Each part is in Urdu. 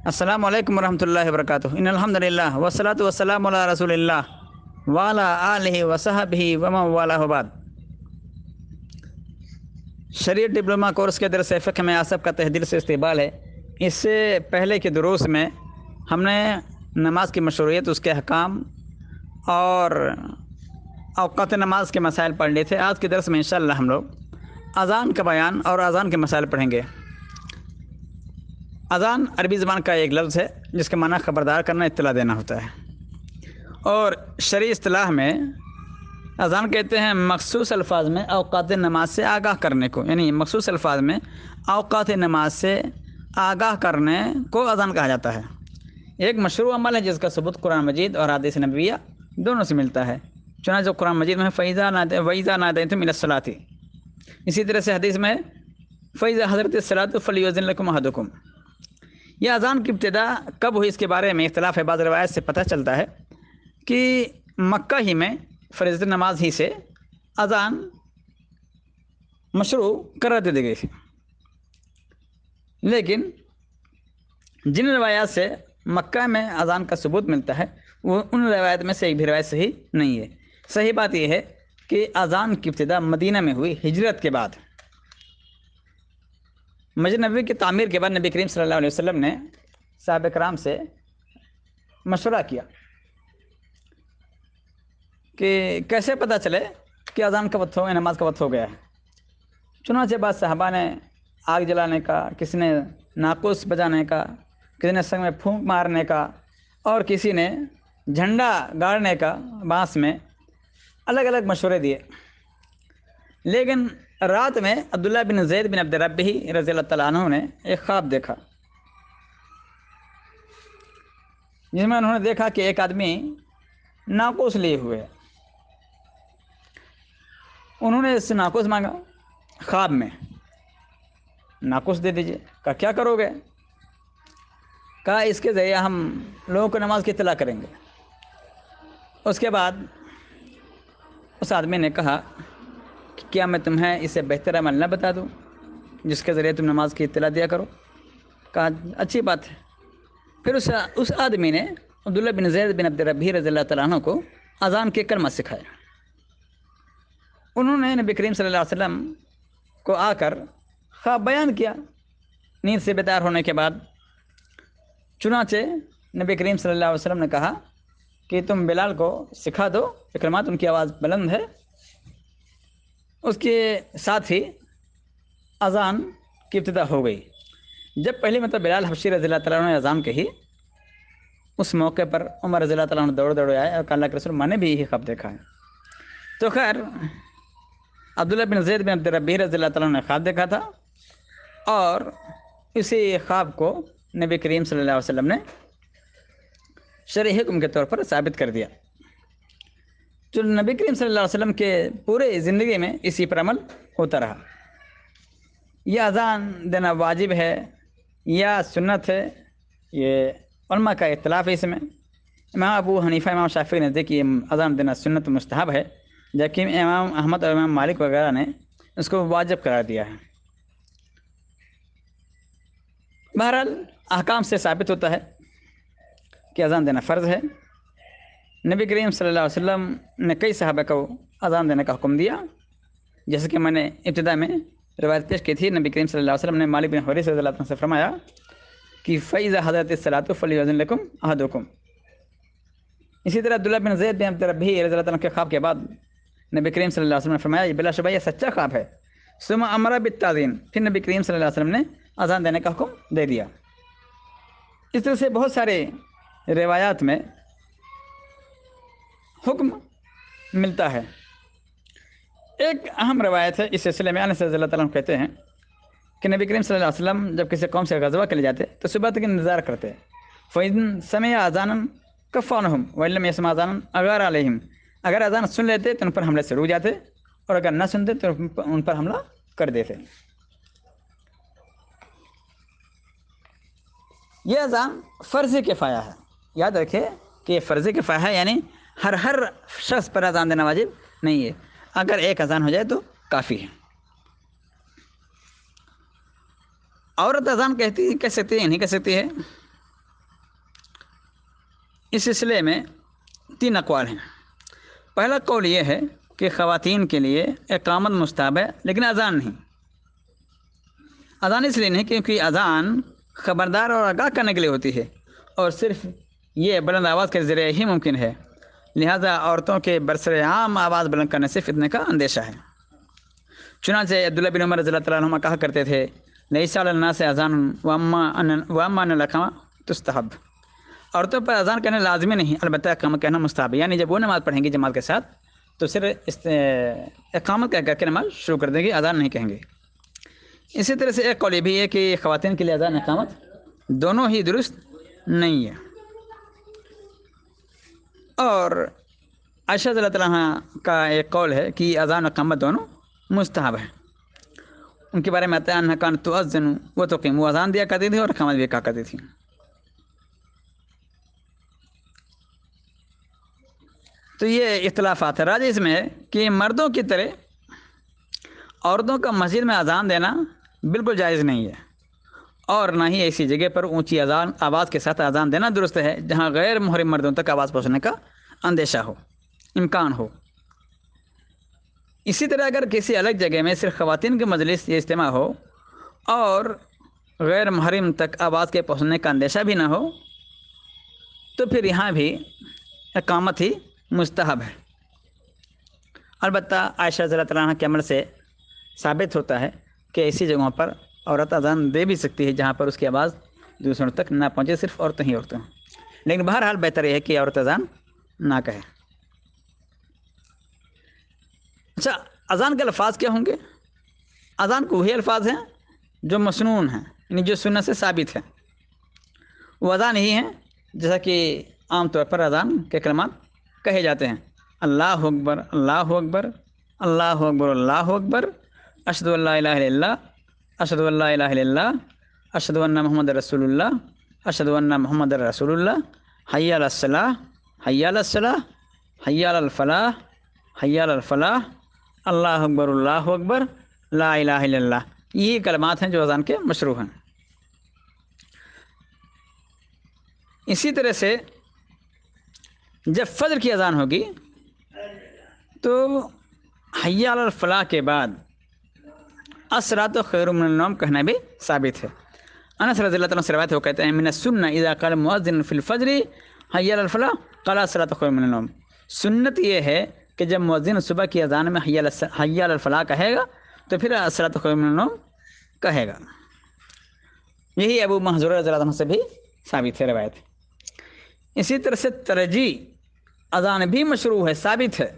السلام علیکم ورحمۃ اللہ وبرکاتہ ان الحمد للہ والصلاۃ والسلام علی رسول اللہ وعلی آلہ وصحبہ ومن والہ بعد۔ شریعت ڈپلومہ کورس کے درس فقہ میں آپ سب کا تہ دل سے استقبال ہے۔ اس سے پہلے کے دروس میں ہم نے نماز کی مشروعیت، اس کے احکام اور اوقات نماز کے مسائل پڑھ لیے تھے۔ آج کے درس میں انشاءاللہ ہم لوگ اذان کا بیان اور اذان کے مسائل پڑھیں گے۔ اذان عربی زبان کا ایک لفظ ہے جس کا معنی خبردار کرنا، اطلاع دینا ہوتا ہے، اور شرعی اصطلاح میں اذان کہتے ہیں مخصوص الفاظ میں اوقات نماز سے آگاہ کرنے کو، یعنی مخصوص الفاظ میں اوقات نماز سے آگاہ کرنے کو اذان کہا جاتا ہے۔ ایک مشروع عمل ہے جس کا ثبوت قرآن مجید اور احادیث نبویہ دونوں سے ملتا ہے۔ چنانچہ قرآن مجید میں وَإِذَا نَادَيْتُمْ إِلَى الصَّلَاةِ، اسی طرح سے حدیث میں فَإِذَا حَضَرَتِ الصَّلَاةُ فَلْيُؤَذِّن لَكُمْ أَحَدُكُمْ۔ یہ اذان کی ابتدا کب ہوئی اس کے بارے میں اختلاف ہے۔ بعض روایت سے پتہ چلتا ہے کہ مکہ ہی میں فرض نماز ہی سے اذان مشروع قرار دے دی گئی تھی، لیکن جن روایات سے مکہ میں اذان کا ثبوت ملتا ہے وہ ان روایت میں سے ایک بھی روایت صحیح نہیں ہے۔ صحیح بات یہ ہے کہ اذان کی ابتدا مدینہ میں ہوئی ہجرت کے بعد۔ مسجد نبوی کی تعمیر کے بعد نبی کریم صلی اللہ علیہ وسلم نے صحابہ کرام سے مشورہ کیا کہ کیسے پتہ چلے کہ اذان کا وقت ہو گیا، نماز کا وقت ہو گیا ہے۔ چنانچہ بعض صحابہ نے آگ جلانے کا، کسی نے ناقوس بجانے کا، کسی نے سنگ میں پھونک مارنے کا، اور کسی نے جھنڈا گاڑنے کا بانس میں، الگ الگ مشورے دیے۔ لیکن رات میں عبداللہ بن زید بن عبد ربہ رضی اللہ تعالیٰ عنہ نے ایک خواب دیکھا، جس میں انہوں نے دیکھا کہ ایک آدمی ناقوس لیے ہوئے ہے۔ انہوں نے اس سے ناقوس مانگا خواب میں، ناقوس دے دیجیے۔ کہا کیا کرو گے؟ کہا اس کے ذریعے ہم لوگوں کو نماز کی اطلاع کریں گے۔ اس کے بعد اس آدمی نے کہا کہ کیا میں تمہیں اسے بہتر عمل نہ بتا دوں جس کے ذریعے تم نماز کی اطلاع دیا کرو؟ کہا اچھی بات ہے۔ پھر اس آدمی نے عبداللہ بن زید بن عبد ربہ رضی اللہ تعالیٰ عنہ کو اذان کے کلمہ سکھائے۔ انہوں نے نبی کریم صلی اللہ علیہ وسلم کو آ کر خواب بیان کیا نیند سے بیدار ہونے کے بعد۔ چنانچہ نبی کریم صلی اللہ علیہ وسلم نے کہا کہ تم بلال کو سکھا دو یہ کلمات، ان کی آواز بلند ہے۔ اس کے ساتھ ہی اذان کی ابتدا ہو گئی۔ جب پہلی مرتبہ بلال حبشی رضی اللہ تعالیٰ عنہ نے اذان کہی، اس موقع پر عمر رضی اللہ تعالیٰ عنہ دوڑ آئے اور کہا اللہ کے رسول میں نے بھی یہی خواب دیکھا ہے۔ تو خیر عبداللہ بن زید بن عبد ربہ رضی اللہ تعالیٰ عنہ نے خواب دیکھا تھا، اور اسی خواب کو نبی کریم صلی اللہ علیہ وسلم نے شرعی حکم کے طور پر ثابت کر دیا۔ جو نبی کریم صلی اللہ علیہ وسلم کے پورے زندگی میں اسی پر عمل ہوتا رہا۔ یہ اذان دینا واجب ہے یا سنت ہے، یہ علماء کا اختلاف ہے اس میں۔ امام ابو حنیفہ، امام شافعی نے دیکھی اذان دینا سنت مستحب ہے، جبکہ امام احمد اور امام مالک وغیرہ نے اس کو واجب قرار دیا ہے۔ بہرحال احکام سے ثابت ہوتا ہے کہ اذان دینا فرض ہے۔ نبی کریم صلی اللہ علیہ وسلم نے کئی صحابہ کو اذان دینے کا حکم دیا، جیسے کہ میں نے ابتدا میں روایت پیش کی تھی۔ نبی کریم صلی اللہ علیہ وسلم نے مالک بن حویرث رضی اللہ عنہ سے فرمایا کہ فَإِذَا حَضَرَتِ الصَّلَاةُ فَلْيُؤَذِّن لَكُمْ أَحَدُكُمْ۔ اسی طرح عبداللہ بن زید بن عبد ربہ رضی اللہ عنہ کے خواب کے بعد نبی کریم صلی اللہ علیہ وسلم نے فرمایا بلا شبہ یہ سچا خواب ہے۔ ثم امر بالتاذین، پھر نبی کریم صلی اللہ علیہ وسلم نے اذان دینے کا حکم دے دیا۔ اس طرح سے بہت سارے روایات میں حکم ملتا ہے۔ ایک اہم روایت ہے اس سلسلے میں، انس رضی اللہ تعالیٰ عنہ کہتے ہیں کہ نبی کریم صلی اللہ علیہ وسلم جب کسی قوم سے غزوہ کے لیے جاتے تو صبح تک انتظار کرتے۔ فَإِن سَمِعَ أَذَانًا كَفَّانَهُمْ وَإِن لَّمْ يَسْمَعْ أَذَانًا أَغَارَ عَلَيْهِمْ۔ اگر اذان سن لیتے تو ان پر حملے سے رک جاتے، اور اگر نہ سنتے تو ان پر حملہ کر دیتے۔ یہ اذان فرض کفایہ ہے، یاد رکھے کہ یہ فرض کفایہ ہے، یعنی ہر شخص پر اذان دینا واجب نہیں ہے۔ اگر ایک اذان ہو جائے تو کافی ہے۔ عورت اذان کہہ سکتی ہے نہیں کہہ سکتی ہے؟ اس سلسلے میں 3 اقوال ہیں۔ پہلا قول یہ ہے کہ خواتین کے لیے اقامت مستحب ہے لیکن اذان نہیں۔ اذان اس لیے نہیں کیونکہ اذان خبردار اور آگاہ کرنے کے لیے ہوتی ہے، اور صرف یہ بلند آواز کے ذریعے ہی ممکن ہے، لہذا عورتوں کے برسر عام آواز بلند کرنے سے فتنے کا اندیشہ ہے۔ چنانچہ عبداللہ بن عمر رضی اللہ تعالیٰ عنہما کہا کرتے تھے، لیس علی الناس اذان واما ان الاقامۃ تستحب، عورتوں پر اذان کہنا لازمی نہیں، البتہ اقامت کہنا مستحب ہے، یعنی جب وہ نماز پڑھیں گی جماعت کے ساتھ تو صرف اقامت کہہ کر کے نماز شروع کر دیں گی، اذان نہیں کہیں گے۔ اسی طرح سے ایک قول یہ بھی ہے کہ خواتین کے لیے اذان اقامت دونوں ہی درست نہیں ہے، اور عائشہ رضی اللہ تعالیٰ عنہ کا ایک قول ہے کہ اذان و اقامت دونوں مستحب ہیں۔ ان کے بارے میں آتا ہے انہا کانت تؤذن و تقیم، وہ اذان دیا کرتی تھی اور اقامت بھی کہا کرتی تھی۔ تو یہ اختلافات ہے۔ راج اس میں ہے کہ مردوں کی طرح عورتوں کا مسجد میں اذان دینا بالکل جائز نہیں ہے، اور نہ ہی ایسی جگہ پر اونچی آواز کے ساتھ اذان دینا درست ہے جہاں غیر محرم مردوں تک آواز پہنچنے کا اندیشہ ہو، امکان ہو۔ اسی طرح اگر کسی الگ جگہ میں صرف خواتین کے مجلس یا اجتماع ہو اور غیر محرم تک آواز کے پہنچنے کا اندیشہ بھی نہ ہو تو پھر یہاں بھی اقامت ہی مستحب ہے۔ البتہ عائشہ رضی اللہ تعالیٰ عنہ کے عمل سے ثابت ہوتا ہے کہ ایسی جگہوں پر عورت اذان دے بھی سکتی ہے جہاں پر اس کی آواز دوسروں تک نہ پہنچے، صرف عورتیں ہی عورتیں ہوں، لیکن بہرحال بہتر یہ ہے کہ عورت اذان نہ کہے۔ اچھا، اذان کے الفاظ کیا ہوں گے؟ اذان کو وہی الفاظ ہیں جو مسنون ہیں، یعنی جو سنت سے ثابت ہے، وہ اذان ہی ہیں جیسا کہ عام طور پر اذان کے کلمات کہے جاتے ہیں، اللہ اکبر اللہ اکبر اللہ اکبر اللہ اکبر، اشہد ان لا الہ الا اللہ اشہد ان لا الہ الا اللہ اشہد ان محمد رسول اللہ اشہد ان محمد رسول اللہ، حی علی الصلاۃ حی علی الصلاۃ حی علی الفلاح حی علی الفلاح، اللہ اکبر لا الہ الا اللہ، یہ کلمات ہیں جو اذان کے مشروع ہیں۔ اسی طرح سے جب فجر کی اذان ہوگی تو حی علی الفلاح کے بعد الصلاۃ خیر من النوم کہنا بھی ثابت ہے۔ انس رضی اللہ تعالیٰ سے روایت ہے، وہ کہتے ہیں من السنہ اذا قال المؤذن فی الفجر حی علی الفلاح قال الصلاۃ خیر من النوم، سنت یہ ہے کہ جب مؤذن صبح کی اذان میں حی علی الفلاح کہے گا تو پھر الصلاۃ خیر من النوم کہے گا۔ یہی ابو محذور رضی اللہ عنہ سے بھی ثابت ہے روایت۔ اسی طرح سے ترجیح اذان بھی مشروع ہے، ثابت ہے۔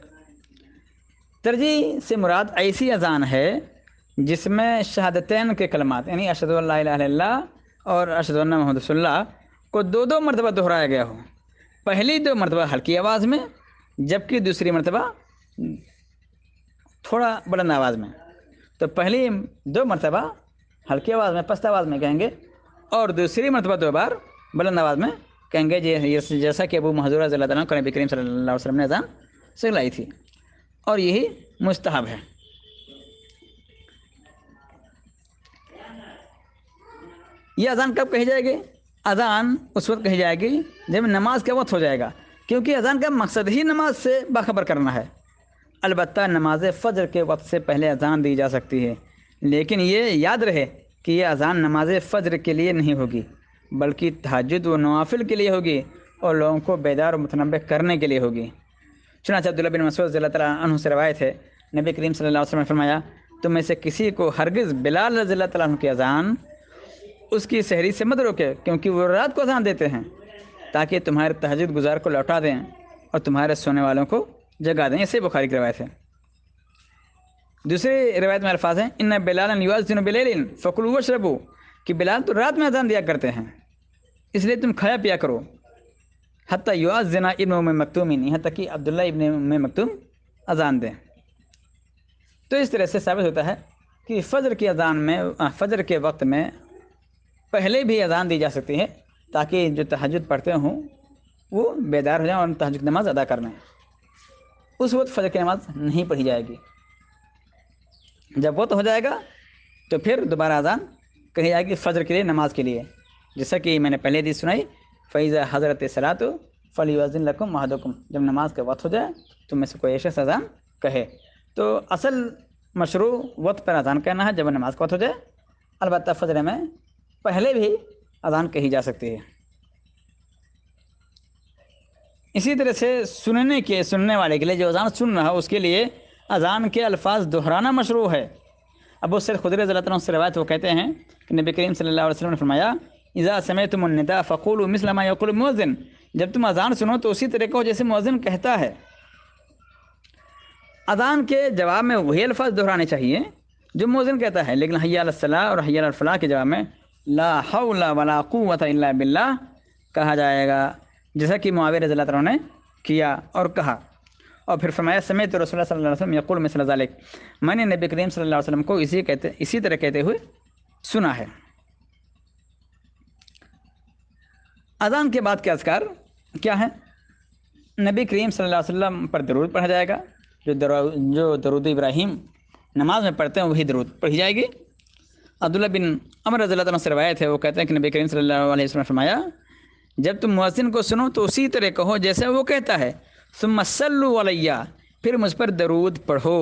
ترجیح سے مراد ایسی اذان ہے جس میں شہادتین کے کلمات یعنی اشہد ان لا الہ الا اللہ اور اشہد ان محمد رسول اللہ کو 2 مرتبہ دہرایا گیا ہو، پہلی 2 مرتبہ ہلکی آواز میں جبکہ دوسری مرتبہ تھوڑا بلند آواز میں۔ تو پہلی 2 مرتبہ ہلکی آواز میں پست آواز میں کہیں گے اور دوسری مرتبہ 2 بار بلند آواز میں کہیں گے، جیسا کہ ابو محذور رضی اللہ تعالیٰ عنہ کو نبی کریم صلی اللہ علیہ وسلم نے اذان سکھلائی تھی، اور یہی مستحب ہے۔ یہ اذان کب کہی جائے گی؟ اذان اس وقت کہی جائے گی جب نماز کا وقت ہو جائے گا، کیونکہ اذان کا مقصد ہی نماز سے باخبر کرنا ہے۔ البتہ نماز فجر کے وقت سے پہلے اذان دی جا سکتی ہے، لیکن یہ یاد رہے کہ یہ اذان نماز فجر کے لیے نہیں ہوگی بلکہ تہجد و نوافل کے لیے ہوگی اور لوگوں کو بیدار و متنبہ کرنے کے لیے ہوگی۔ چنانچہ عبداللہ بن مسعود رضی اللہ تعالیٰ عنہ سے روایت ہے، نبی کریم صلی اللہ علیہ وسلم نے فرمایا، تم میں سے کسی کو ہرگز بلال رضی اللہ تعالیٰ عنہ کی اذان اس کی سحری سے مت روکے، کیونکہ وہ رات کو اذان دیتے ہیں تاکہ تمہارے تہجد گزار کو لوٹا دیں اور تمہارے سونے والوں کو جگا دیں۔ اسے بخاری کی روایت ہے۔ دوسری روایت میں الفاظ ہیں، ان بلالا یؤذن بلیل فکلوا واشربوا، کہ بلال تو رات میں اذان دیا کرتے ہیں اس لیے تم کھایا پیا کرو، حتی یؤذن ابن ام مکتوم، یہاں تک کہ عبداللہ ابن ام مکتوم اذان دیں۔ تو اس طرح سے ثابت ہوتا ہے کہ فجر کی اذان میں فجر کے وقت میں پہلے بھی اذان دی جا سکتی ہے تاکہ جو تہجد پڑھتے ہوں وہ بیدار ہو جائیں اور تہجد نماز ادا کر لیں۔ اس وقت فجر کی نماز نہیں پڑھی جائے گی، جب وقت ہو جائے گا تو پھر دوبارہ اذان کہی جائے گی فجر کے لیے، نماز کے لیے، جیسا کہ میں نے پہلے حدیث سنائی، فَإِذَا حَضَرَتِ الصَّلَاةُ فلیؤذن لکم احدکم، جب نماز کا وقت ہو جائے تو میں سے کوئی ایک شخص اذان کہے۔ تو اصل مشروع وقت پر اذان کہنا ہے جب نماز کا وقت ہو جائے، البتہ فجر میں پہلے بھی اذان کہی جا سکتی ہے۔ اسی طرح سے سننے والے کے لیے، جو اذان سن رہا ہے اس کے لیے اذان کے الفاظ دہرانا مشروع ہے۔ ابو سعید خدری رضی اللہ عنہ سے روایت وہ کہتے ہیں کہ نبی کریم صلی اللہ علیہ وسلم نے فرمایا اذا سمعتم النداء فقولوا مثل ما يقول المؤذن، جب تم اذان سنو تو اسی طرح کہو جیسے مؤذن کہتا ہے۔ اذان کے جواب میں وہی الفاظ دہرانے چاہیے جو مؤذن کہتا ہے، لیکن حی علی الصلاۃ اور حی علی الفلاح کے جواب میں لا حول ولا قوۃ الا باللہ کہا جائے گا، جیسا کہ معاویہ رضی اللہ عنہ نے کیا اور کہا۔ اور پھر فرمایا سمعت رسول اللہ صلی اللہ علیہ وسلم یقول مثل ذلک، میں نے نبی کریم صلی اللہ علیہ وسلم کو اسی طرح کہتے ہوئے سنا ہے۔ اذان کے بعد کے اذکار کیا ہیں؟ نبی کریم صلی اللہ علیہ وسلم پر درود پڑھا جائے گا، جو درود ابراہیم نماز میں پڑھتے ہیں وہی درود پڑھی جائے گی۔ عبداللہ بن عمر رضی اللہ عنہ سے روایت ہے، وہ کہتے ہیں کہ نبی کریم صلی اللہ علیہ وسلم نے فرمایا جب تم مؤذن کو سنو تو اسی طرح کہو جیسے وہ کہتا ہے، ثم صلوا علیہ، پھر مجھ پر درود پڑھو۔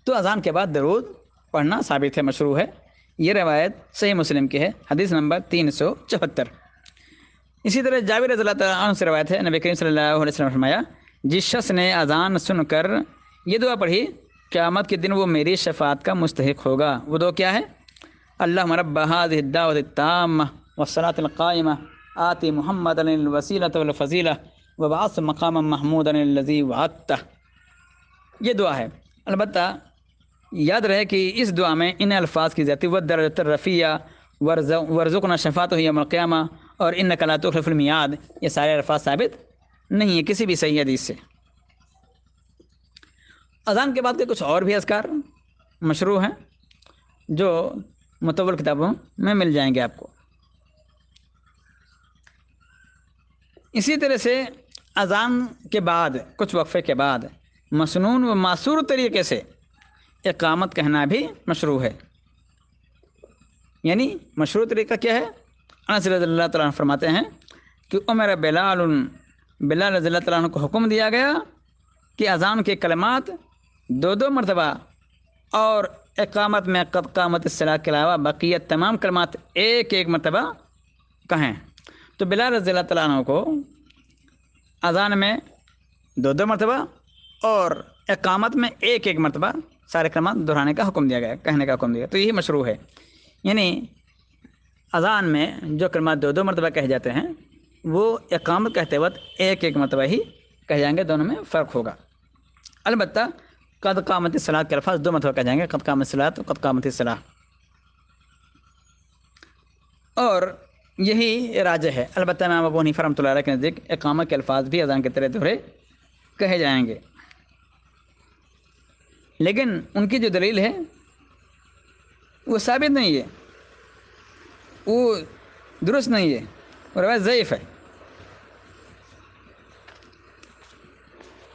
تو اذان کے بعد درود پڑھنا ثابت ہے، مشروع ہے۔ یہ روایت صحیح مسلم کی ہے، حدیث نمبر 374۔ اسی طرح جابر رضی اللہ عنہ سے روایت ہے، نبی کریم صلی اللہ علیہ وسلم نے فرمایا جس شخص نے اذان سن کر یہ دعا پڑھی قیامت کے دن وہ میری شفاعت کا مستحق ہوگا۔ وہ دعا کیا ہے؟ اللہم رب هذه الدعوۃ التامہ والصلاۃ القائمہ آتی محمد الوسیلۃ والفضیلہ وبعث مقاما محمودا الذی وعدتہ۔ یہ دعا ہے۔ البتہ یاد رہے کہ اس دعا میں ان الفاظ کی زیادتی والدرجۃ الرفیع وارزقنا شفاعتہ یوم القیامہ اور انک لا تخلف المیعاد، یہ سارے الفاظ ثابت نہیں ہے کسی بھی صحیح حدیث سے۔ اذان کے بعد کے کچھ اور بھی اذکار مشروع ہیں جو مطول کتابوں میں مل جائیں گے آپ کو۔ اسی طرح سے اذان کے بعد کچھ وقفے کے بعد مسنون و معصور طریقے سے اقامت کہنا بھی مشروع ہے۔ یعنی مشروع طریقہ کیا ہے؟ انس رضی اللہ تعالیٰ عنہ فرماتے ہیں کہ عمر بلال رضی اللہ تعالیٰ عنہ کو حکم دیا گیا کہ اذان کے کلمات 2 مرتبہ اور اقامت میں قد قامت الصلاۃ کے علاوہ بقیت تمام کلمات 1 مرتبہ کہیں۔ تو بلال رضی اللہ تعالیٰ عنہ کو اذان میں 2 مرتبہ اور اقامت میں 1 مرتبہ سارے کلمات دہرانے کا حکم دیا گیا، کہنے کا حکم دیا، تو یہی مشروع ہے۔ یعنی اذان میں جو کلمات 2 مرتبہ کہے جاتے ہیں وہ اقامت کہتے وقت 1 مرتبہ ہی کہے جائیں گے، دونوں میں فرق ہوگا۔ البتہ قد قامت الصلاۃ کے الفاظ 2 مرتبہ کہے جائیں گے، قد قامت الصلاۃ قد قامت الصلاۃ، اور یہی راجح ہے۔ البتہ امام ابو حنیفہ رحمۃ اللہ علیہ کے نزدیک اقامت کے الفاظ بھی اذان کے طرح دوہرے کہے جائیں گے، لیکن ان کی جو دلیل ہے وہ ثابت نہیں ہے، وہ درست نہیں ہے، وہ روایت ضعیف ہے۔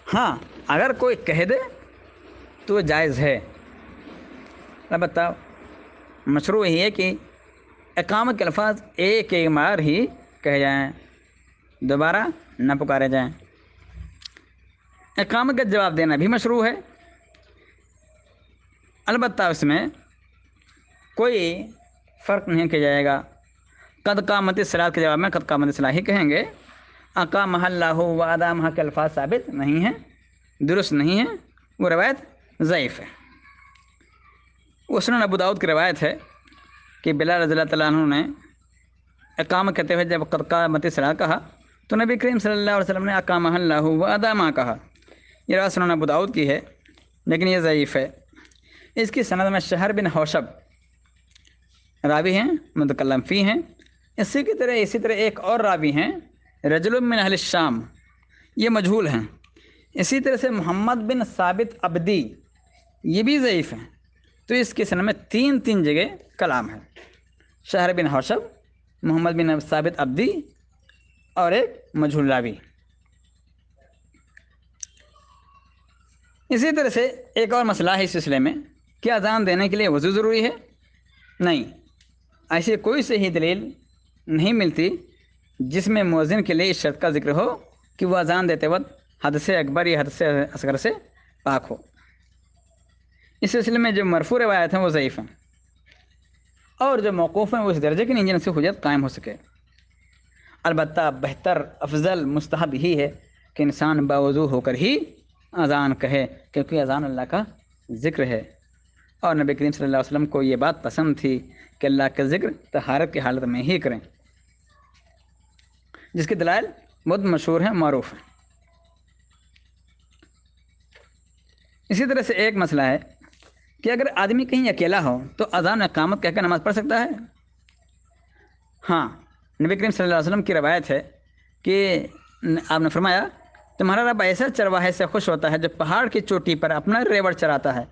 ہاں اگر کوئی کہہ دے تو وہ جائز ہے، البتہ مشروع ہی ہے کہ اقامت کے الفاظ 1 بار ہی کہے جائیں، دوبارہ نہ پکارے جائیں۔ اقامت کا جواب دینا بھی مشروع ہے، البتہ اس میں کوئی فرق نہیں کیا جائے گا۔ قد قامت الصلاۃ کے جواب میں قد قامت الصلاۃ ہی کہیں گے۔ اقامہ اللہ و ادامہ کے الفاظ ثابت نہیں ہیں، درست نہیں ہیں، وہ روایت ضعیف ہے۔ وہ سنن ابو داؤد کی روایت ہے کہ بلال رضی اللہ تعالیٰ عنہ نے اقامہ کہتے ہوئے جب قد قامت الصلاۃ کہا تو نبی کریم صلی اللہ علیہ وسلم نے اقامہ اللہ و ادامہ کہا۔ یہ روایت سنن ابو داؤد کی ہے، لیکن یہ ضعیف ہے۔ اس کی سند میں شہر بن حوشب راوی ہیں، متکلم فی ہیں۔ اسی طرح ایک اور راوی ہیں رجل من اہل الشام، یہ مجہول ہیں۔ اسی طرح سے محمد بن ثابت عبدی، یہ بھی ضعیف ہیں۔ تو اس کی سند میں 3 جگہ کلام ہے، شہر بن حوشب، محمد بن ثابت عبدی اور ایک مجہول راوی۔ اسی طرح سے ایک اور مسئلہ ہے اس سلسلے میں، کیا اذان دینے کے لیے وضو ضروری ہے؟ نہیں، ایسی کوئی صحیح دلیل نہیں ملتی جس میں مؤذن کے لیے اس شرط کا ذکر ہو کہ وہ اذان دیتے وقت حدث اکبر یا حدث اصغر سے پاک ہو۔ اس سلسلے میں جو مرفوع روایت ہیں وہ ضعیف ہیں، اور جو موقوف ہیں وہ اس درجے کی نہیں جن سے حجت قائم ہو سکے۔ البتہ بہتر، افضل، مستحب ہی ہے کہ انسان باوضو ہو کر ہی اذان کہے، کیونکہ اذان اللہ کا ذکر ہے، اور نبی کریم صلی اللہ علیہ وسلم کو یہ بات پسند تھی کہ اللہ کا ذکر طہارت کی حالت میں ہی کریں، جس کے دلائل بہت مشہور ہیں، معروف ہیں۔ اسی طرح سے ایک مسئلہ ہے کہ اگر آدمی کہیں اکیلا ہو تو اذان اقامت کہہ کر نماز پڑھ سکتا ہے؟ ہاں، نبی کریم صلی اللہ علیہ وسلم کی روایت ہے کہ آپ نے فرمایا تمہارا رب ایسا چرواہے سے خوش ہوتا ہے جو پہاڑ کی چوٹی پر اپنا ریوڑ چراتا ہے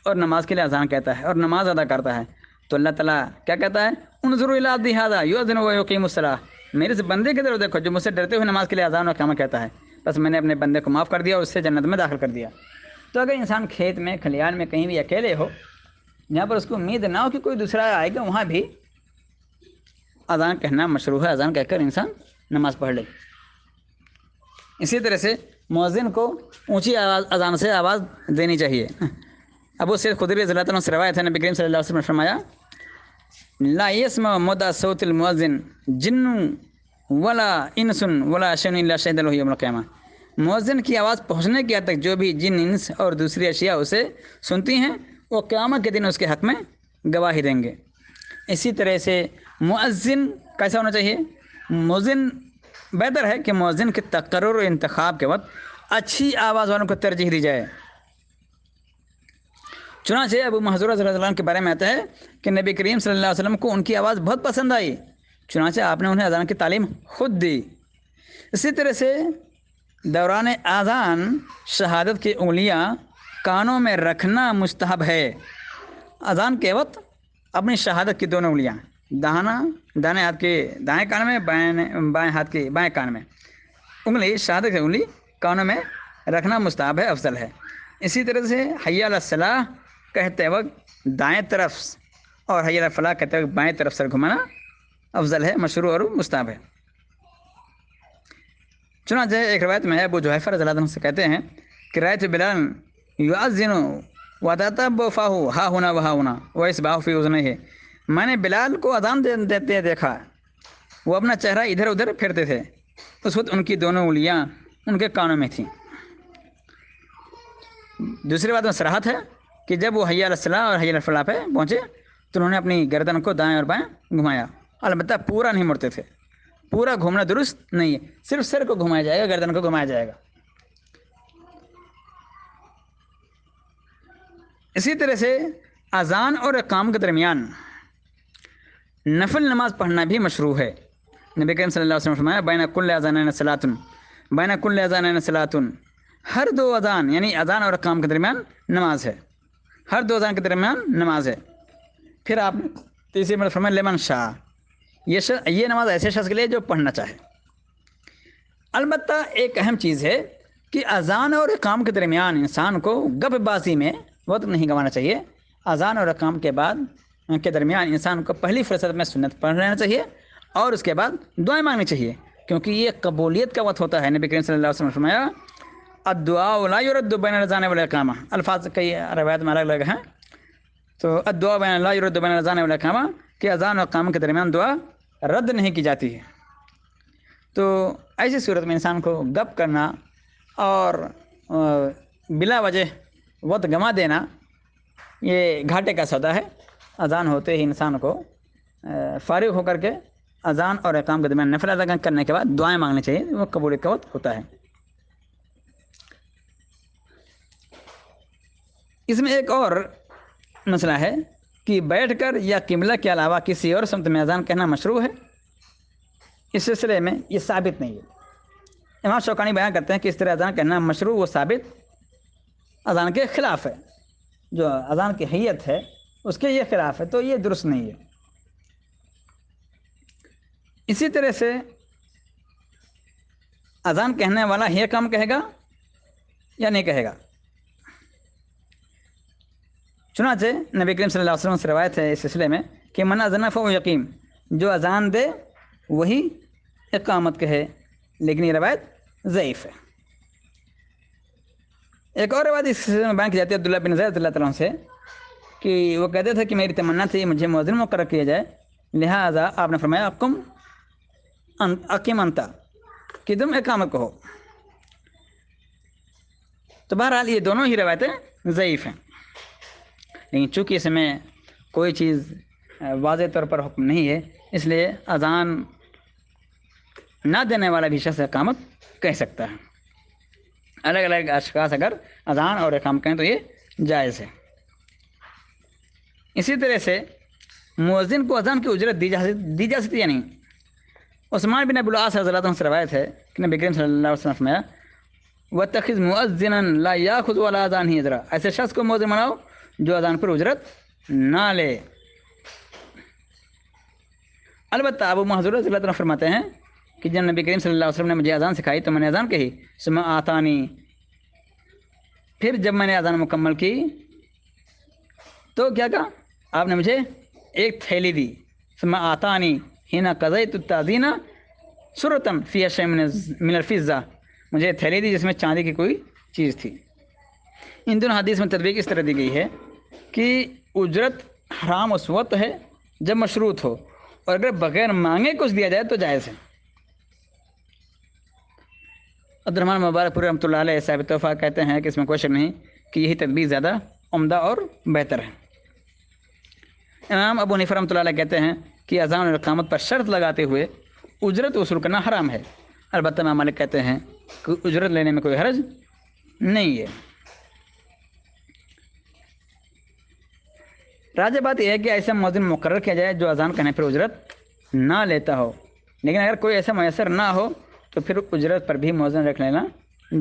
اور نماز کے لیے اذان کہتا ہے اور نماز ادا کرتا ہے، تو اللہ تعالیٰ کیا کہتا ہے؟ انظروا الی عبدی ھذا یؤذن ویقیم الصلاۃ، میرے اس بندے کی طرف دیکھو جو مجھ سے ڈرتے ہوئے نماز کے لیے اذان و اقامت کہتا ہے، بس میں نے اپنے بندے کو معاف کر دیا اور اس سے جنت میں داخل کر دیا۔ تو اگر انسان کھیت میں، کھلیان میں کہیں بھی اکیلے ہو، جہاں پر اس کو امید نہ ہو کہ کوئی دوسرا آئے گا، وہاں بھی اذان کہنا مشروع ہے، اذان کہہ کر انسان نماز پڑھ لے۔ اسی طرح سے مؤذن کو اونچی اذان سے آواز دینی چاہیے۔ ابو سعید خدری رضی اللہ عنہ سے روایت ہے، نبی کریم صلی اللہ علیہ وسلم نے فرمایا لا يسمع مدى صوت المؤذن جن ولا انس ولا شيء الا شهد له يوم القيامه، مؤذن کی آواز پہنچنے کی حد تک جو بھی جن، انس اور دوسری اشیاء اسے سنتی ہیں وہ قیامت کے دن اس کے حق میں گواہی دیں گے۔ اسی طرح سے مؤذن کیسا ہونا چاہیے؟ مؤذن بہتر ہے کہ مؤذن کے تقرر و انتخاب کے وقت اچھی آواز والوں کو ترجیح دی جائے۔ چنانچہ ابو محذورہ رضی اللہ عنہ کے بارے میں آتا ہے کہ نبی کریم صلی اللہ علیہ وسلم کو ان کی آواز بہت پسند آئی، چنانچہ آپ نے انہیں اذان کی تعلیم خود دی۔ اسی طرح سے دوران اذان شہادت کی انگلیاں کانوں میں رکھنا مستحب ہے۔ اذان کے وقت اپنی شہادت کی دونوں انگلیاں دائیں ہاتھ کے دائیں کان میں، بائیں ہاتھ کے بائیں کان میں، انگلی شہادت کی انگلی کانوں میں رکھنا مستحب ہے، افضل ہے۔ اسی طرح سے حی علی الصلاۃ کہتے وقت دائیں طرف اور حی علی الفلاح کہتے وقت بائیں طرف سر گھمانا افضل ہے، مشروع اور مستحب ہے۔ چنانچہ ایک روایت میں ہے، ابو جحیفہ رضی اللہ عنہ سے کہتے ہیں کہ رأیت بلال یؤذن وتتبع فاه ها هنا وها هنا وإصبعه في أذنيه، میں نے بلال کو اذان دیتے دیکھا، وہ اپنا چہرہ ادھر ادھر پھیرتے تھے، اس وقت ان کی دونوں انگلیاں ان کے کانوں میں تھیں۔ دوسری بات میں صراحت ہے کہ جب وہ حی علی الصلاۃ اور حی علی الفلاح پہ پہنچے تو انہوں نے اپنی گردن کو دائیں اور بائیں گھمایا، البتہ پورا نہیں مڑتے تھے، پورا گھومنا درست نہیں ہے، صرف سر کو گھمایا جائے گا، گردن کو گھمایا جائے گا۔ اسی طرح سے اذان اور اقامت کے درمیان نفل نماز پڑھنا بھی مشروع ہے۔ نبی کریم صلی اللہ علیہ وسلم نے فرمایا بین کل اذانین صلاۃ، بین کل اذانین صلاۃ، ہر دو اذان یعنی اذان اور اقامت کے درمیان نماز ہے، ہر دو اذان کے درمیان نماز ہے۔ پھر آپ نے تیسری مرتبہ فرمایا لمن شاء، یہ نماز ایسے شخص کے لیے جو پڑھنا چاہے۔ البتہ ایک اہم چیز ہے کہ اذان اور اقامت کے درمیان انسان کو گپ بازی میں وقت نہیں گنوانا چاہیے۔ اذان اور اقامت کے بعد کے درمیان انسان کو پہلی فرصت میں سنت پڑھ لینا چاہیے اور اس کے بعد دعائیں مانگنی چاہیے، کیونکہ یہ قبولیت کا وقت ہوتا ہے۔ نبی کریم صلی اللہ علیہ وسلم نے فرمایا الدعاء لا يرد بین الاذان والاقامہ، الفاظ کئی روایت میں الگ الگ ہیں، تو الدعاء لا يرد بین الاذان والاقامہ کہ اذان و اقامت کے درمیان دعا رد نہیں کی جاتی ہے۔ تو ایسی صورت میں انسان کو گپ کرنا اور بلا وجہ وقت گنوا دینا یہ گھاٹے کا سودا ہے۔ اذان ہوتے ہی انسان کو فارغ ہو کر کے اذان اور اقامت کے درمیان نفل ادا کرنے کے بعد دعائیں مانگنی چاہیے، وہ قبولیت کا وقت ہوتا ہے۔ اس میں ایک اور مسئلہ ہے کہ بیٹھ کر یا قبلہ کے علاوہ کسی اور سمت میں اذان کہنا مشروع ہے۔ اس سلسلے میں یہ ثابت نہیں ہے۔ امام شوکانی بیان کرتے ہیں کہ اس طرح اذان کہنا مشروع و ثابت اذان کے خلاف ہے، جو اذان کی حیت ہے اس کے یہ خلاف ہے، تو یہ درست نہیں ہے۔ اسی طرح سے اذان کہنے والا یہ کام کہے گا یا نہیں کہے گا۔ چنانچہ نبی کریم صلی اللہ علیہ وسلم سے روایت ہے اس سلسلے میں کہ من اذن فهو یقیم، جو اذان دے وہی اقامت کہے، لیکن یہ روایت ضعیف ہے۔ ایک اور روایت اس سلسلے میں بیان کی جاتی ہے عبداللہ بن زید رضی اللہ تعالیٰ عنہ سے، کہ وہ کہتے تھے کہ میری تمنا تھی مجھے مؤذن مقرر کیا جائے، لہٰذا آپ نے فرمایا اقم انت، کہ تم اقامت کہو۔ تو بہرحال یہ دونوں ہی روایتیں ضعیف ہیں، لیکن چونکہ اس میں کوئی چیز واضح طور پر حکم نہیں ہے، اس لیے اذان نہ دینے والا بھی شخص اقامت کہہ سکتا ہے۔ الگ الگ اشخاص اگر اذان اور اقامت کہیں تو یہ جائز ہے۔ اسی طرح سے مؤذن کو اذان کی اجرت دی جا سکتی ہے یا نہیں؟ عثمان بن ابو العاص رضی اللہ عنہ سے روایت ہے کہ نبی کریم صلی اللہ علیہ وسلم نے فرمایا وَاتَّخِذْ مُؤَذِّنًا لَا يَأْخُذُ عَلَىٰ أَذَانِهِ أَجْرًا، ایسے شخص کو مؤذن بناؤ جو اذان پر اجرت نہ لے۔ البتہ ابو محذور رضی اللہ عنہ فرماتے ہیں کہ جب نبی کریم صلی اللہ علیہ وسلم نے مجھے اذان سکھائی تو میں نے اذان کہی، ثم آتانی، پھر جب میں نے اذان مکمل کی تو کیا کہا؟ آپ نے مجھے ایک تھیلی دی، ثم آتانی حین قضیت التأذین سرۃ فیہا شیء من الفضہ، مجھے تھیلی دی جس میں چاندی کی کوئی چیز تھی۔ ان دونوں حدیث میں تطبیق اس طرح دی گئی ہے کہ اجرت حرام اس وقت ہے جب مشروط ہو، اور اگر بغیر مانگے کچھ دیا جائے تو جائز ہے۔ عبدالرحمن مبارک پوری رحمۃ اللہ علیہ صاحب تحفہ کہتے ہیں کہ اس میں کوئی شک نہیں کہ یہی تدبیر زیادہ عمدہ اور بہتر ہے۔ امام ابو حنیفہ رحمۃ اللہ علیہ کہتے ہیں کہ اذان اور اقامت پر شرط لگاتے ہوئے اجرت وصول کرنا حرام ہے۔ البتہ امام مالک کہتے ہیں کہ اجرت لینے میں کوئی حرج نہیں ہے۔ راجح بات یہ ہے کہ ایسا مؤذن مقرر کیا جائے جو اذان کہنے پر اجرت نہ لیتا ہو، لیکن اگر کوئی ایسا میسر نہ ہو تو پھر اجرت پر بھی مؤذن رکھ لینا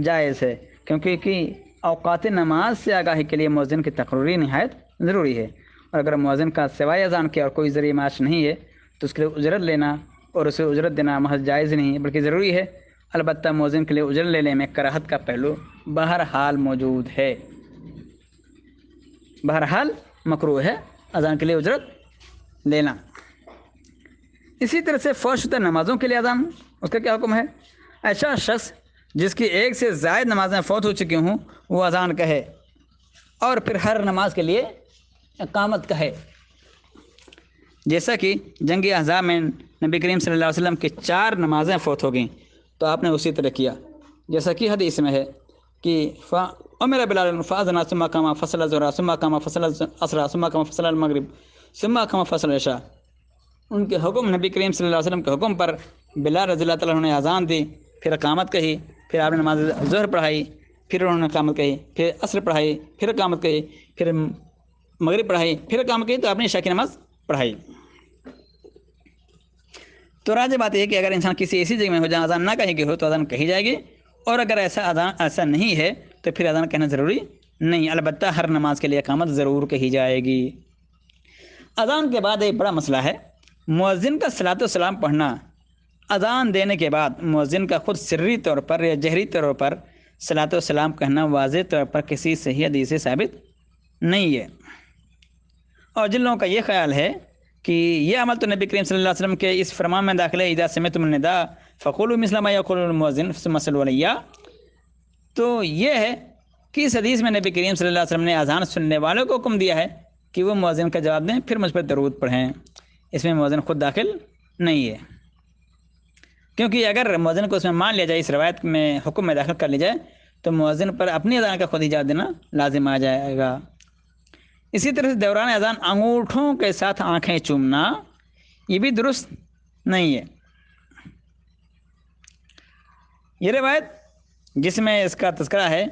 جائز ہے، کیونکہ اوقات نماز سے آگاہی کے لیے مؤذن کی تقرری نہایت ضروری ہے، اور اگر مؤذن کا سوائے اذان کے اور کوئی ذریعہ معاش نہیں ہے تو اس کے لیے اجرت لینا اور اسے اجرت دینا محض جائز نہیں ہے بلکہ ضروری ہے۔ البتہ مؤذن کے لیے اجرت لینے میں کراہت کا پہلو بہرحال موجود ہے، بہرحال مکروہ ہے اذان کے لیے اجرت لینا۔ اسی طرح سے فوت شدہ نمازوں کے لیے اذان، اس کا کیا حکم ہے؟ ایسا شخص جس کی ایک سے زائد نمازیں فوت ہو چکی ہوں وہ اذان کہے اور پھر ہر نماز کے لیے اقامت کہے۔ جیسا کہ جنگ احزاب میں نبی کریم صلی اللہ علیہ وسلم کی 4 نمازیں فوت ہو گئیں تو آپ نے اسی طرح کیا، جیسا کہ حدیث میں ہے کہ امر بلال فاذن ثم قام فصلى الظهر ثم قام فصلى العصر ثم قام فصلى المغرب ثم قام فصلى العشاء۔ ان کے حکم، نبی کریم صلی اللہ علیہ وسلم کے حکم پر بلال رضی اللہ تعالیٰ عنہ نے اذان دی، پھر اقامت کہی، پھر آپ نے نماز ظہر پڑھائی، پھر انہوں نے اقامت کہی، پھر عصر پڑھائی، پھر اقامت کہی، پھر مغرب پڑھائی، پھر اقامت کہی، تو آپ نے عشاء کی نماز پڑھائی۔ تو راجح بات یہ ہے کہ اگر انسان کسی ایسی جگہ میں ہو جہاں اذان نہ کہی گئی ہو تو اذان کہی جائے گی، اور اگر ایسا نہیں ہے تو پھر اذان کہنا ضروری نہیں، البتہ ہر نماز کے لیے اقامت ضرور کہی جائے گی۔ اذان کے بعد ایک بڑا مسئلہ ہے مؤذن کا صلاۃ و سلام پڑھنا۔ اذان دینے کے بعد مؤذن کا خود سری طور پر یا جہری طور پر صلاۃ و سلام کہنا واضح طور پر کسی صحیح حدیث سے ثابت نہیں ہے، اور جن لوگوں کا یہ خیال ہے کہ یہ عمل تو نبی کریم صلی اللہ علیہ وسلم کے اس فرمان میں داخل ہے اذا سمعتم النداء فقولوا مثل ما يقول المؤذن ثم صلوا علی، تو یہ ہے کہ اس حدیث میں نبی کریم صلی اللہ علیہ وسلم نے اذان سننے والوں کو حکم دیا ہے کہ وہ مؤذن کا جواب دیں پھر مجھ پر درود پڑھیں، اس میں مؤذن خود داخل نہیں ہے، کیونکہ اگر مؤذن کو اس میں مان لیا جائے، اس روایت میں حکم میں داخل کر لی جائے تو مؤذن پر اپنی اذان کا خود ہی جواب دینا لازم آ جائے گا۔ اسی طرح سے دوران اذان انگوٹھوں کے ساتھ آنکھیں چومنا یہ بھی درست نہیں ہے۔ یہ روایت جس میں اس کا تذکرہ ہے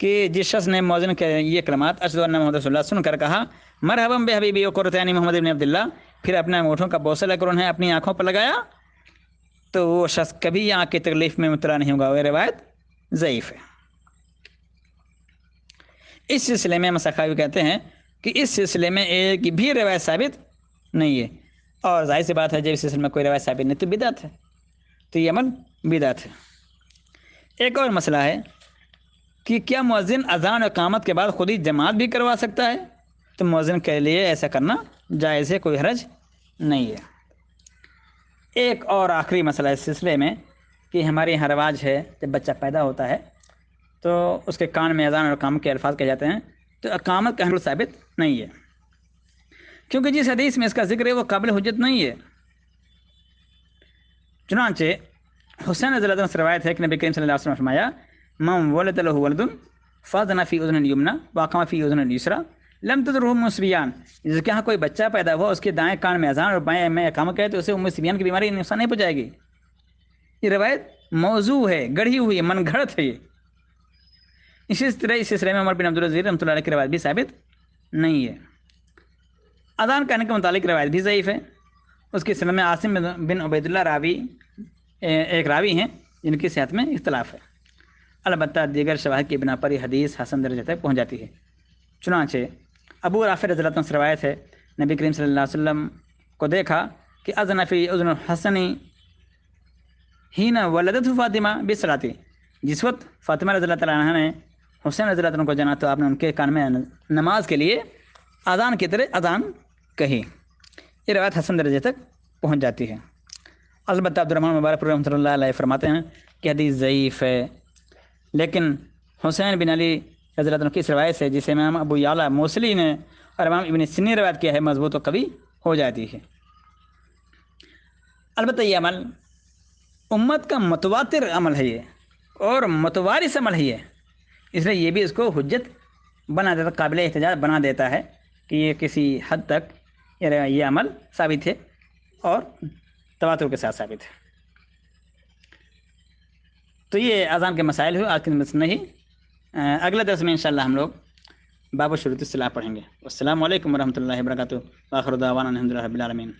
کہ جس شخص نے مؤذن کے یہ کلمات اشہد ان محمد رسول اللہ سن کر کہا مرحبا بحبیبی و قرۃ عینی محمد بن عبداللہ، پھر اپنے انگوٹھوں کا بوسہ لے کر انہیں اپنی آنکھوں پر لگایا، تو وہ شخص کبھی آنکھ کی تکلیف میں مبتلا نہیں ہوگا۔ وہ روایت ضعیف ہے۔ اس سلسلے میں مسخاوی کہتے ہیں کہ اس سلسلے میں ایک بھی روایت ثابت نہیں ہے، اور ظاہر سی بات ہے جب اس سلسلے میں کوئی روایت ثابت نہیں تو بدعت ہے، تو یہ عمل بدعت ہے۔ ایک اور مسئلہ ہے کہ کیا مؤذن اذان و اقامت کے بعد خود ہی جماعت بھی کروا سکتا ہے؟ تو مؤذن کے لیے ایسا کرنا جائز ہے، کوئی حرج نہیں ہے۔ ایک اور آخری مسئلہ اس سلسلے میں کہ ہمارے یہاں رواج ہے جب بچہ پیدا ہوتا ہے تو اس کے کان میں اذان اور اقامت کے الفاظ کہے جاتے ہیں، تو اقامت کا حمل ثابت نہیں ہے، کیونکہ جس حدیث میں اس کا ذکر ہے وہ قابل حجت نہیں ہے۔ چنانچہ حسین رضی اللہ عنہ سے روایت ہے کہ نبی کریم صلی اللہ علیہ وسلم نے فرمایا من ولد له ولد فاذن فی اذن الیمنی واقام فی اذن الیسری لم تضرہ ام سبیان، جس کے ہاں کوئی بچہ پیدا ہوا اس کے دائیں کان میں اذان اور بائیں میں اقامت کہے تو اسے ام سبیان کی بیماری نقصان نہیں پہنچائے گی۔ یہ روایت موضوع ہے، گڑھی ہوئی ہے، من گھڑت ہے یہ۔ اسی طرح اس سلسلے میں عمر بن عبدالعزیز رحمۃ اللہ علیہ کی روایت بھی ثابت نہیں ہے۔ اذان کہنے کے متعلق روایت بھی ضعیف ہے، اس کے سلسلے میں عاصم بن عبید اللہ راوی ایک راوی ہیں جن کی صحت میں اختلاف ہے، البتہ دیگر شواہد کی بنا پر یہ حدیث حسن درجے تک پہنچ جاتی ہے۔ چنانچہ ابو رافع رضی اللہ عنہ سے روایت ہے نبی کریم صلی اللہ علیہ وسلم کو دیکھا کہ اذن فی اذن الحسن حین ولدته فاطمہ بالصلاۃ، جس وقت فاطمہ رضی اللہ تعالیٰ عنہ نے حسین رضی اللہ عنہ کو جانا تو آپ نے ان کے کان میں نماز کے لیے اذان کی طرح اذان کہی۔ یہ روایت حسن درجے تک پہنچ جاتی ہے۔ البتہ عبدالرحمن مبارک رحمۃ اللہ علیہ فرماتے ہیں کہ حدیث ضعیف ہے، لیکن حسین بن علی رضی اللہ عنہ کی اس روایت سے جسے امام ابو یعلا موصلی نے اور امام ابن سنی نے روایت کیا ہے مضبوط و قوی ہو جاتی ہے۔ البتہ یہ عمل امت کا متواتر عمل ہے یہ اور متوارث عمل ہے یہ، اس لیے یہ بھی اس کو حجت بنا دیتا، قابل احتجاج بنا دیتا ہے کہ یہ کسی حد تک یہ عمل ثابت ہے اور تواتر کے ساتھ ثابت ہے۔ تو یہ اذان کے مسائل ہوئے، آج کے دن نہیں، اگلے درس میں انشاءاللہ ہم لوگ باب شروط الصلاۃ پڑھیں گے۔ السلام علیکم ورحمۃ اللہ وبرکاتہ، وآخر دعوانا الحمد للہ رب العالمین۔